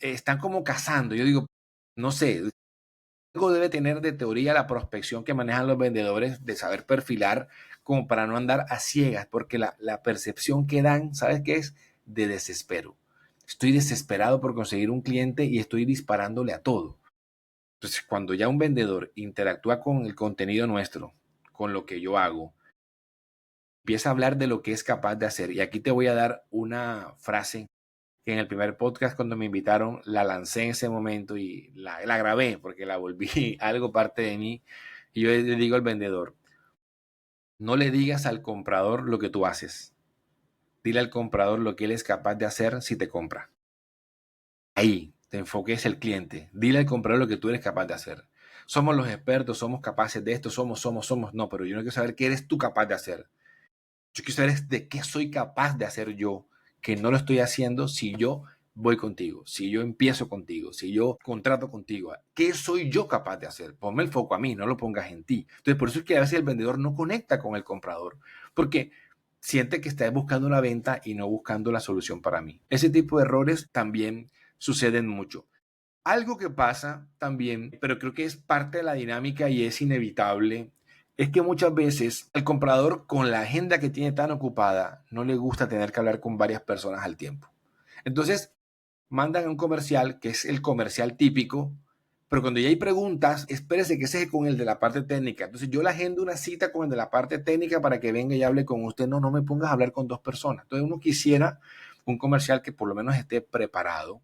Están como cazando. Yo digo, no sé, algo debe tener de teoría la prospección que manejan los vendedores de saber perfilar como para no andar a ciegas, porque la percepción que dan, ¿sabes qué es? De desespero. Estoy desesperado por conseguir un cliente y estoy disparándole a todo. Entonces, cuando ya un vendedor interactúa con el contenido nuestro, con lo que yo hago, empieza a hablar de lo que es capaz de hacer. Y aquí te voy a dar una frase que en el primer podcast cuando me invitaron la lancé en ese momento y la grabé porque la volví algo parte de mí. Y yo le digo al vendedor, no le digas al comprador lo que tú haces. Dile al comprador lo que él es capaz de hacer si te compra. Ahí, te enfoques el cliente. Dile al comprador lo que tú eres capaz de hacer. Somos los expertos, somos capaces de esto, somos. No, pero yo no quiero saber qué eres tú capaz de hacer. Yo quiero saber de qué soy capaz de hacer yo, que no lo estoy haciendo si yo voy contigo, si yo empiezo contigo, si yo contrato contigo. ¿Qué soy yo capaz de hacer? Ponme el foco a mí, no lo pongas en ti. Entonces, por eso es que a veces el vendedor no conecta con el comprador, porque siente que está buscando una venta y no buscando la solución para mí. Ese tipo de errores también suceden mucho. Algo que pasa también, pero creo que es parte de la dinámica y es inevitable, es que muchas veces el comprador con la agenda que tiene tan ocupada no le gusta tener que hablar con varias personas al tiempo. Entonces, mandan un comercial que es el comercial típico, pero cuando ya hay preguntas, espérese que ese es con el de la parte técnica. Entonces, yo le agendo una cita con el de la parte técnica para que venga y hable con usted. No, no me pongas a hablar con dos personas. Entonces, uno quisiera un comercial que por lo menos esté preparado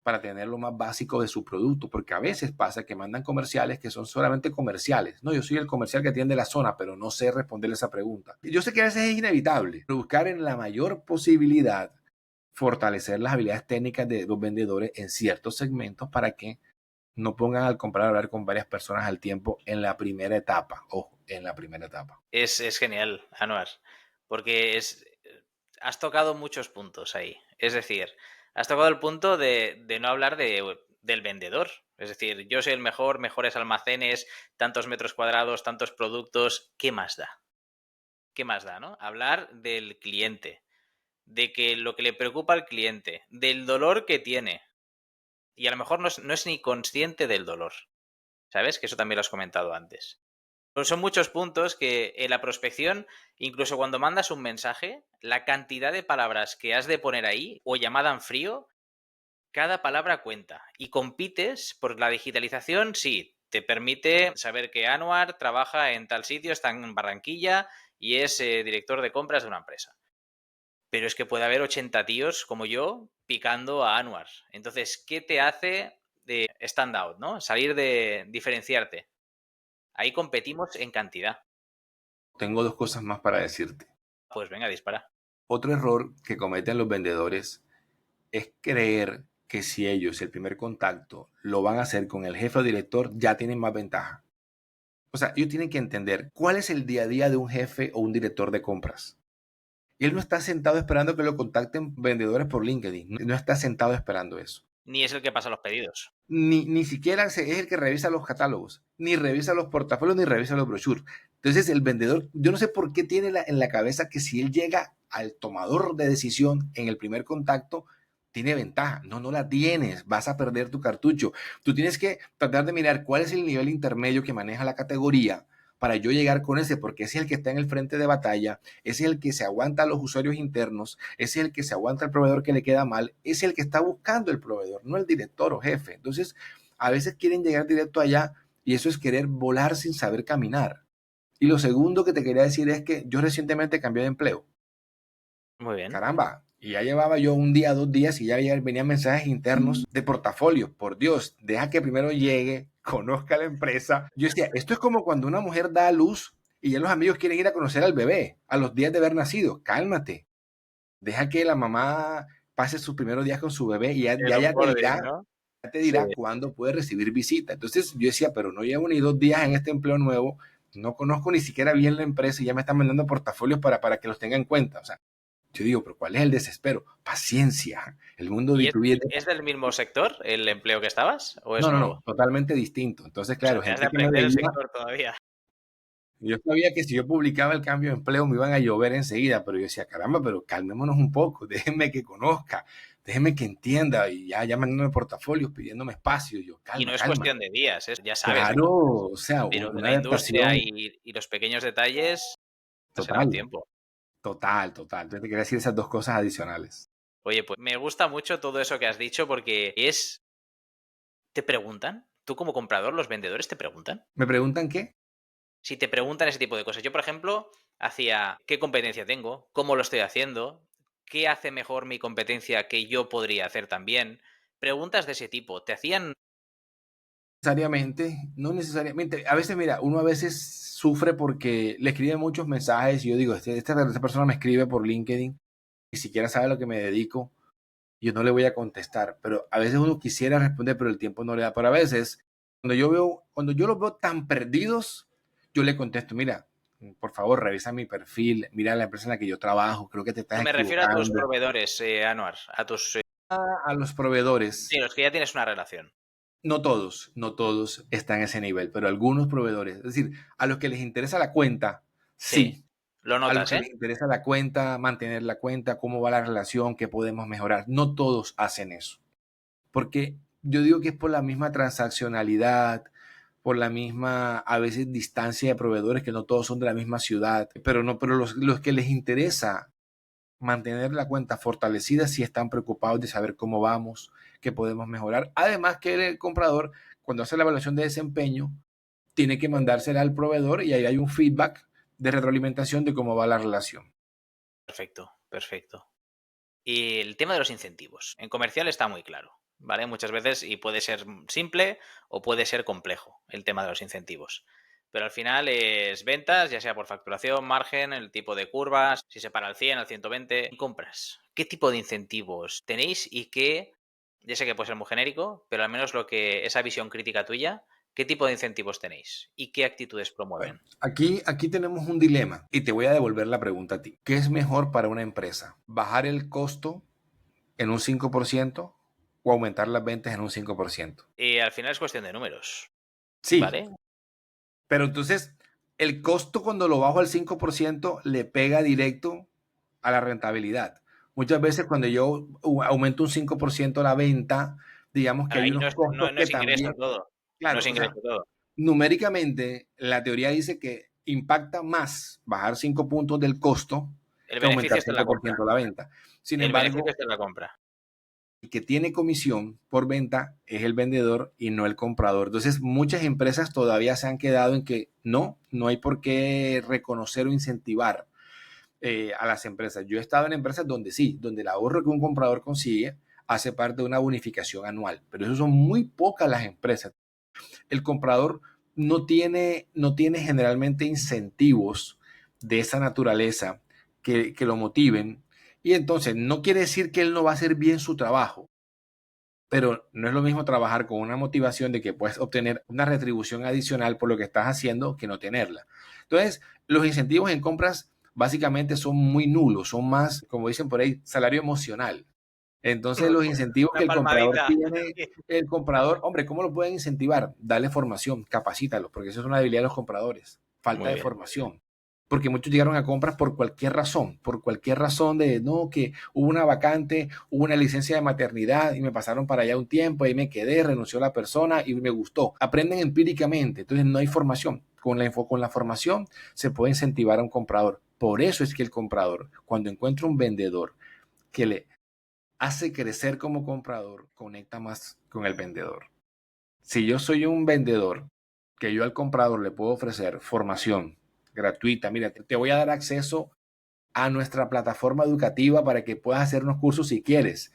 para tener lo más básico de su producto, porque a veces pasa que mandan comerciales que son solamente comerciales. No, yo soy el comercial que atiende la zona, pero no sé responderle esa pregunta. Yo sé que a veces es inevitable, pero buscar en la mayor posibilidad fortalecer las habilidades técnicas de los vendedores en ciertos segmentos para que no pongan al comprar a hablar con varias personas al tiempo en la primera etapa. Ojo, en la primera etapa. Es genial, Anuar, porque has tocado muchos puntos ahí. Es decir, has tocado el punto de no hablar del vendedor. Es decir, yo soy el mejor, mejores almacenes, tantos metros cuadrados, tantos productos. ¿Qué más da? ¿Qué más da, no? Hablar del cliente, de que lo que le preocupa al cliente, del dolor que tiene. Y a lo mejor no es ni consciente del dolor. ¿Sabes? Que eso también lo has comentado antes. Pues son muchos puntos que en la prospección, incluso cuando mandas un mensaje, la cantidad de palabras que has de poner ahí, o llamada en frío, cada palabra cuenta. Y compites porque la digitalización, sí, te permite saber que Anuar trabaja en tal sitio, está en Barranquilla y es director de compras de una empresa. pero es que puede haber 80 tíos como yo picando a Anwar. Entonces, ¿qué te hace de stand out, ¿no? Salir de diferenciarte. Ahí competimos en cantidad. Tengo dos cosas más para decirte. Pues venga, dispara. Otro error que cometen los vendedores es creer que si ellos el primer contacto lo van a hacer con el jefe o director, ya tienen más ventaja. O sea, ellos tienen que entender cuál es el día a día de un jefe o un director de compras. Él no está sentado esperando que lo contacten vendedores por LinkedIn. No está sentado esperando eso. Ni es el que pasa los pedidos. Ni siquiera es el que revisa los catálogos, ni revisa los portafolios, ni revisa los brochures. Entonces el vendedor, yo no sé por qué tiene en la cabeza que si él llega al tomador de decisión en el primer contacto, tiene ventaja. No, no la tienes. Vas a perder tu cartucho. Tú tienes que tratar de mirar cuál es el nivel intermedio que maneja la categoría para yo llegar con ese, porque ese es el que está en el frente de batalla, ese es el que se aguanta a los usuarios internos, ese es el que se aguanta al proveedor que le queda mal, ese es el que está buscando el proveedor, no el director o jefe. Entonces, a veces quieren llegar directo allá y eso es querer volar sin saber caminar. Y lo segundo que te quería decir es que yo recientemente cambié de empleo. Muy bien. Caramba, y ya llevaba yo un día, 2 días y ya venían mensajes internos de portafolio. Por Dios, deja que primero llegue, conozca la empresa. Yo decía, esto es como cuando una mujer da a luz y ya los amigos quieren ir a conocer al bebé a los días de haber nacido. Cálmate. Deja que la mamá pase sus primeros días con su bebé y El ya te onboarding, dirá, ¿no? ya te Sí. dirá cuándo puede recibir visita. Entonces yo decía, pero no llevo ni 2 días en este empleo nuevo, no conozco ni siquiera bien la empresa y ya me están mandando portafolios para que los tenga en cuenta. O sea, yo digo, pero ¿cuál es el desespero? Paciencia. El mundo ¿Y B2B es del mismo sector el empleo que estabas o es no, nuevo? totalmente distinto. Entonces, O sea, claro, te has de gente que me aprender el veía, sector todavía. yo sabía que si yo publicaba el cambio de empleo me iban a llover enseguida, pero yo decía, caramba, pero calmémonos un poco, déjenme que conozca, déjenme que entienda, y ya mandándome portafolios, pidiéndome espacio, y yo, Y no calma, es calma. cuestión de días, ya sabes de Claro, cómo es. o sea, Pero de una la industria adaptación y los pequeños detalles serán total, tiempo. total. Entonces te quería decir esas dos cosas adicionales. Oye, pues me gusta mucho todo eso que has dicho porque te preguntan, tú como comprador, los vendedores te preguntan. ¿Me preguntan qué? Si te preguntan ese tipo de cosas. Yo, por ejemplo, hacía qué competencia tengo, cómo lo estoy haciendo, qué hace mejor mi competencia que yo podría hacer también. Preguntas de ese tipo. ¿Te hacían? Necesariamente, no necesariamente. A veces, mira, uno a veces sufre porque le escriben muchos mensajes y yo digo, esta persona me escribe por LinkedIn, ni siquiera sabe a lo que me dedico, yo no le voy a contestar, pero a veces uno quisiera responder, pero el tiempo no le da. Pero a veces, cuando yo los veo tan perdidos, yo le contesto, mira, por favor, revisa mi perfil, mira la empresa en la que yo trabajo, creo que te estás Me refiero a tus equivocando. proveedores, Anuar, a tus... A los proveedores, sí, los que ya tienes una relación. no todos están a ese nivel, pero algunos proveedores, es decir, a los que les interesa la cuenta, Sí, sí. lo A los notas, que ¿eh? les interesa la cuenta, mantener la cuenta, cómo va la relación, qué podemos mejorar. No todos hacen eso. Porque yo digo que es por la misma transaccionalidad, por la misma, a veces, distancia de proveedores, que no todos son de la misma ciudad, pero no, pero los que les interesa mantener la cuenta fortalecida sí están preocupados de saber cómo vamos, qué podemos mejorar. Además que el comprador, cuando hace la evaluación de desempeño, tiene que mandársela al proveedor y ahí hay un feedback de retroalimentación de cómo va la relación. Perfecto, perfecto. Y el tema de los incentivos. En comercial está muy claro, ¿vale? Muchas veces, y puede ser simple o puede ser complejo el tema de los incentivos. Pero al final es ventas, ya sea por facturación, margen, el tipo de curvas, si se para al 100, al 120. Compras. ¿Qué tipo de incentivos tenéis y qué, ya sé que puede ser muy genérico, pero al menos esa visión crítica tuya, qué tipo de incentivos tenéis y qué actitudes Bueno, promueven? aquí tenemos un dilema y te voy a devolver la pregunta a ti. ¿Qué es mejor para una empresa? ¿Bajar el costo en un 5% o aumentar las ventas en un 5%? Y al final es cuestión de números, Sí, ¿vale? pero entonces el costo cuando lo bajo al 5% le pega directo a la rentabilidad. Muchas veces cuando yo aumento un 5% la venta, digamos que hay Ahí no unos es, costos no que es ingreso también, todo. No es claro, o sea, ingreso todo. numéricamente la teoría dice que impacta más bajar 5 puntos del costo El que aumentar beneficio está en la compra. 5% la venta. Sin El beneficio embargo, está en la compra. el que tiene comisión por venta es el vendedor y no el comprador. Entonces, muchas empresas todavía se han quedado en que no hay por qué reconocer o incentivar a las empresas. Yo he estado en empresas donde sí, donde el ahorro que un comprador consigue hace parte de una bonificación anual, pero eso son muy pocas las empresas. El comprador no tiene generalmente incentivos de esa naturaleza que lo motiven, y entonces no quiere decir que él no va a hacer bien su trabajo, pero no es lo mismo trabajar con una motivación de que puedes obtener una retribución adicional por lo que estás haciendo que no tenerla. Entonces, los incentivos en compras básicamente son muy nulos, son más, como dicen por ahí, salario emocional. Entonces, los incentivos que Una el comprador palmadita. tiene, el comprador, hombre, ¿cómo lo pueden incentivar? Dale formación, capacítalo, porque eso es una debilidad de los compradores, falta Muy de bien. formación. Porque muchos llegaron a compras por cualquier razón de, no, que hubo una vacante, hubo una licencia de maternidad y me pasaron para allá un tiempo, ahí me quedé, renunció la persona y me gustó. Aprenden empíricamente, entonces no hay formación. Con la formación se puede incentivar a un comprador. Por eso es que el comprador, cuando encuentra un vendedor que le hace crecer como comprador, conecta más con el vendedor. Si yo soy un vendedor, que yo al comprador le puedo ofrecer formación gratuita, mira, te voy a dar acceso a nuestra plataforma educativa para que puedas hacer unos cursos si quieres.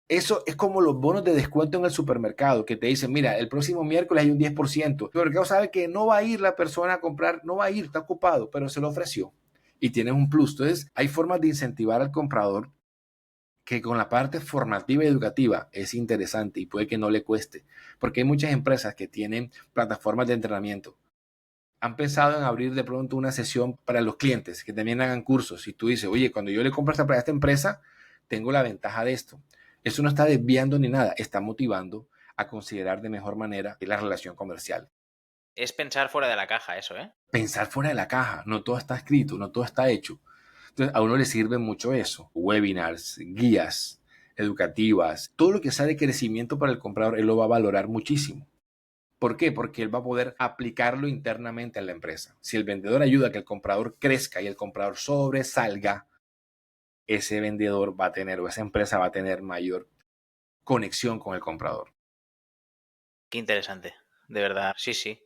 Eso es como los bonos de descuento en el supermercado, que te dicen, mira, el próximo miércoles hay un 10%. El supermercado sabe que no va a ir la persona a comprar, no va a ir, está ocupado, pero se lo ofreció y tienes un plus. Entonces, hay formas de incentivar al comprador que con la parte formativa y educativa es interesante y puede que no le cueste, porque hay muchas empresas que tienen plataformas de entrenamiento. Han pensado en abrir de pronto una sesión para los clientes que también hagan cursos. Y tú dices, oye, cuando yo le compro para esta empresa, tengo la ventaja de esto. Eso no está desviando ni nada, está motivando a considerar de mejor manera la relación comercial. Es pensar fuera de la caja eso, ¿eh? Pensar fuera de la caja, no todo está escrito, no todo está hecho. Entonces, a uno le sirve mucho eso. Webinars, guías educativas, todo lo que sea de crecimiento para el comprador, él lo va a valorar muchísimo. ¿Por qué? Porque él va a poder aplicarlo internamente en la empresa. Si el vendedor ayuda a que el comprador crezca y el comprador sobresalga, ese vendedor va a tener o esa empresa va a tener mayor conexión con el comprador. Qué interesante, de verdad. Sí, sí.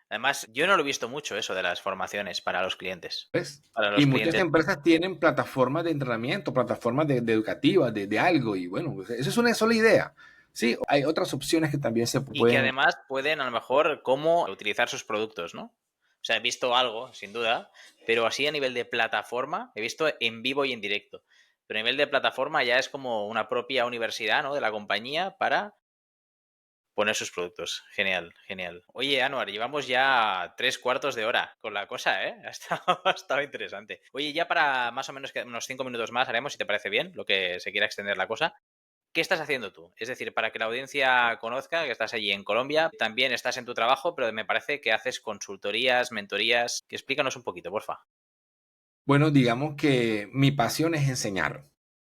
Además, yo no lo he visto mucho eso de las formaciones para los clientes. ¿Ves? Para Y los muchas clientes. empresas tienen plataformas de entrenamiento, plataformas de educativas, de algo, y bueno, eso es una sola idea. Sí, hay otras opciones que también se Y que pueden. además pueden, a lo mejor, cómo utilizar sus productos, ¿no? O sea, he visto algo, sin duda, pero así a nivel de plataforma, he visto en vivo y en directo. Pero a nivel de plataforma ya es como una propia universidad, ¿no? De la compañía para poner sus productos. Genial, genial. Oye, Anuar, llevamos ya 3/4 de hora con la cosa, ¿eh? Ha estado interesante. Oye, ya para más o menos unos 5 minutos más haremos, si te parece bien, lo que se quiera extender la cosa. ¿Qué estás haciendo tú? Es decir, para que la audiencia conozca que estás allí en Colombia, también estás en tu trabajo, pero me parece que haces consultorías, mentorías. Que explícanos un poquito, porfa. Bueno, digamos que mi pasión es enseñar.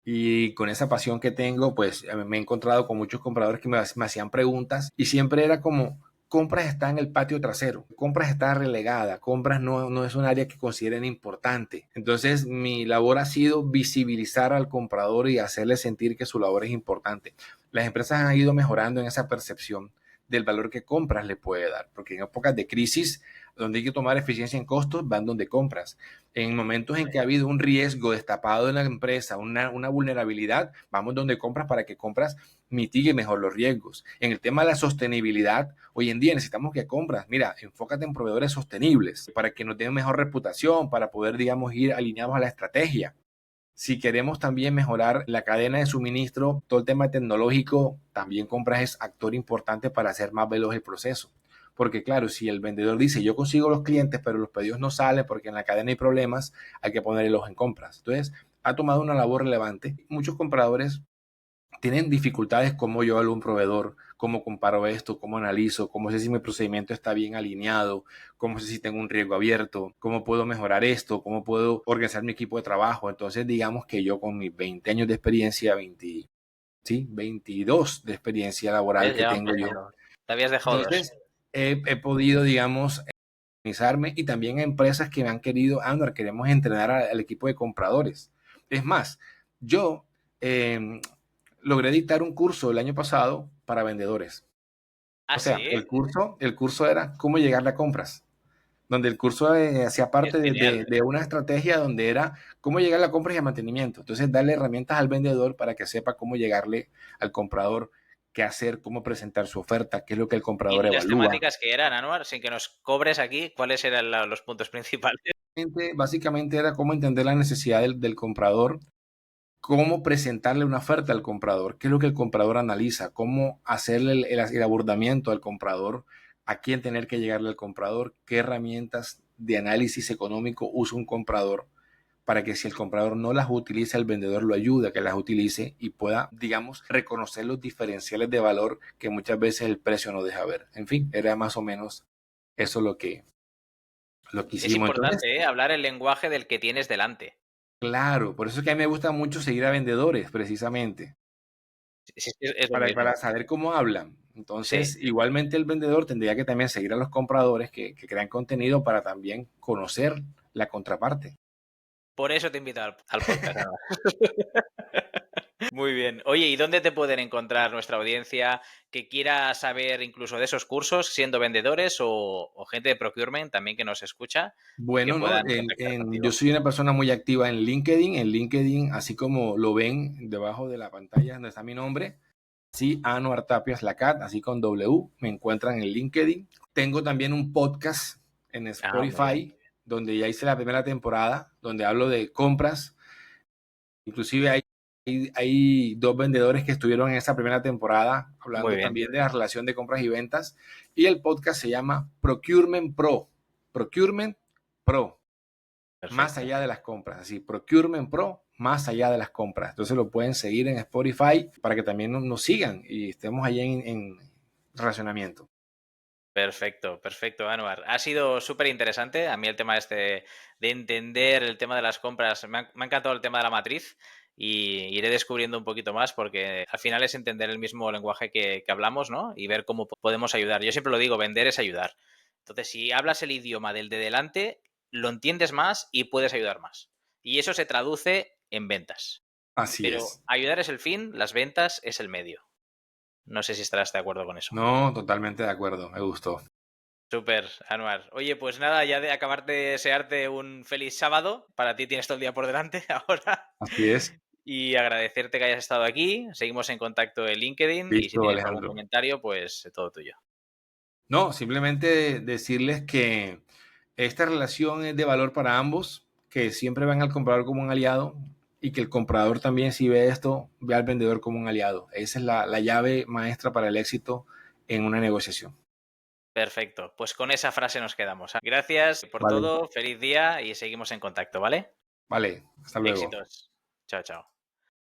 Y con esa pasión que tengo, pues me he encontrado con muchos compradores que me hacían preguntas y siempre era como, compras está en el patio trasero, compras está relegada, compras no es un área que consideren importante. Entonces mi labor ha sido visibilizar al comprador y hacerle sentir que su labor es importante. Las empresas han ido mejorando en esa percepción del valor que compras le puede dar, porque en épocas de crisis donde hay que tomar eficiencia en costos, van donde compras. En momentos en que ha habido un riesgo destapado en la empresa, una vulnerabilidad, vamos donde compras para que compras mitigue mejor los riesgos. En el tema de la sostenibilidad, hoy en día necesitamos que compras, mira, enfócate en proveedores sostenibles para que nos den mejor reputación, para poder, digamos, ir alineados a la estrategia. Si queremos también mejorar la cadena de suministro, todo el tema tecnológico, también compras es actor importante para hacer más veloz el proceso. Porque claro, si el vendedor dice, yo consigo los clientes, pero los pedidos no salen porque en la cadena hay problemas, hay que poner el ojo en compras. Entonces, ha tomado una labor relevante. Muchos compradores tienen dificultades como yo a un proveedor, cómo comparo esto, cómo analizo, cómo sé si mi procedimiento está bien alineado, cómo sé si tengo un riesgo abierto, cómo puedo mejorar esto, cómo puedo organizar mi equipo de trabajo. Entonces, digamos que yo con mis 20 años de experiencia, 20, sí, 22 de experiencia laboral ¿Ves? que Ya va tengo yo, empezando. Te habías dejado dos. entonces he podido, digamos, organizarme y también a empresas que me han querido, Andor, queremos entrenar al equipo de compradores. Es más, yo logré dictar un curso el año pasado para vendedores. Ah, O sea, sí. el curso era cómo llegar a compras. donde el curso hacía Es parte genial. de una estrategia donde era cómo llegar a la compra y al mantenimiento. Entonces, darle herramientas al vendedor para que sepa cómo llegarle al comprador, qué hacer, cómo presentar su oferta, qué es lo que el comprador ¿Y las evalúa. temáticas que eran, Anuar? Sin que nos cobres aquí, ¿cuáles eran los puntos principales? Básicamente era cómo entender la necesidad del comprador, cómo presentarle una oferta al comprador, qué es lo que el comprador analiza, cómo hacerle el abordamiento al comprador, a quién tener que llegarle al comprador, qué herramientas de análisis económico usa un comprador para que si el comprador no las utiliza, el vendedor lo ayuda a que las utilice y pueda, digamos, reconocer los diferenciales de valor que muchas veces el precio no deja ver. En fin, era más o menos eso lo que Es hicimos. Entonces, importante, ¿eh? Hablar el lenguaje del que tienes delante. claro, por eso es que a mí me gusta mucho seguir a vendedores, precisamente, Sí, sí, sí, es lo para mismo. saber cómo hablan. Sí. Entonces, igualmente el vendedor tendría que también seguir a los compradores que crean contenido para también conocer la contraparte. Por eso te invito al podcast, Anuar. Muy bien. Oye, ¿y dónde te pueden encontrar nuestra audiencia que quiera saber incluso de esos cursos, siendo vendedores o gente de procurement también que nos escucha y que Bueno, ¿no? puedan contactar Yo contigo? soy una persona muy activa en LinkedIn, así como lo ven debajo de la pantalla donde está mi nombre, sí, Anuar Tapias Lacat, así con W, me encuentran en LinkedIn. Tengo también un podcast en Ah, muy bien. Spotify, donde ya hice la primera temporada, donde hablo de compras. Inclusive hay dos vendedores que estuvieron en esa primera temporada, Muy hablando bien. también de la relación de compras y ventas. Y el podcast se llama Procurement Pro. Procurement Pro, más Perfecto. allá de las compras. Así, Procurement Pro, más allá de las compras. Entonces lo pueden seguir en Spotify para que también nos sigan y estemos allí en relacionamiento. Perfecto, perfecto, Anuar. Ha sido súper interesante. A mí el tema este de entender el tema de las compras, me ha encantado el tema de la matriz y iré descubriendo un poquito más porque al final es entender el mismo lenguaje que hablamos, ¿no? Y ver cómo podemos ayudar. Yo siempre lo digo, vender es ayudar. Entonces, si hablas el idioma del de delante, lo entiendes más y puedes ayudar más. Y eso se traduce en ventas. Así Pero es. ayudar es el fin, las ventas es el medio. No sé si estarás de acuerdo con eso. No, totalmente de acuerdo. Me gustó. Súper, Anuar. Oye, pues nada, ya de acabar de desearte un feliz sábado. Para ti tienes todo el día por delante ahora. Así es. Y agradecerte que hayas estado aquí. Seguimos en contacto en LinkedIn y si Listo, tienes algún Alejandro. comentario, pues todo tuyo. No, simplemente decirles que esta relación es de valor para ambos, que siempre ven al comprador como un aliado y que el comprador también, si ve esto, ve al vendedor como un aliado. Esa es la llave maestra para el éxito en una negociación. Perfecto, pues con esa frase nos quedamos. Gracias por Vale, todo, feliz día y seguimos en contacto, ¿vale? vale, hasta luego. Éxitos. Chao, chao.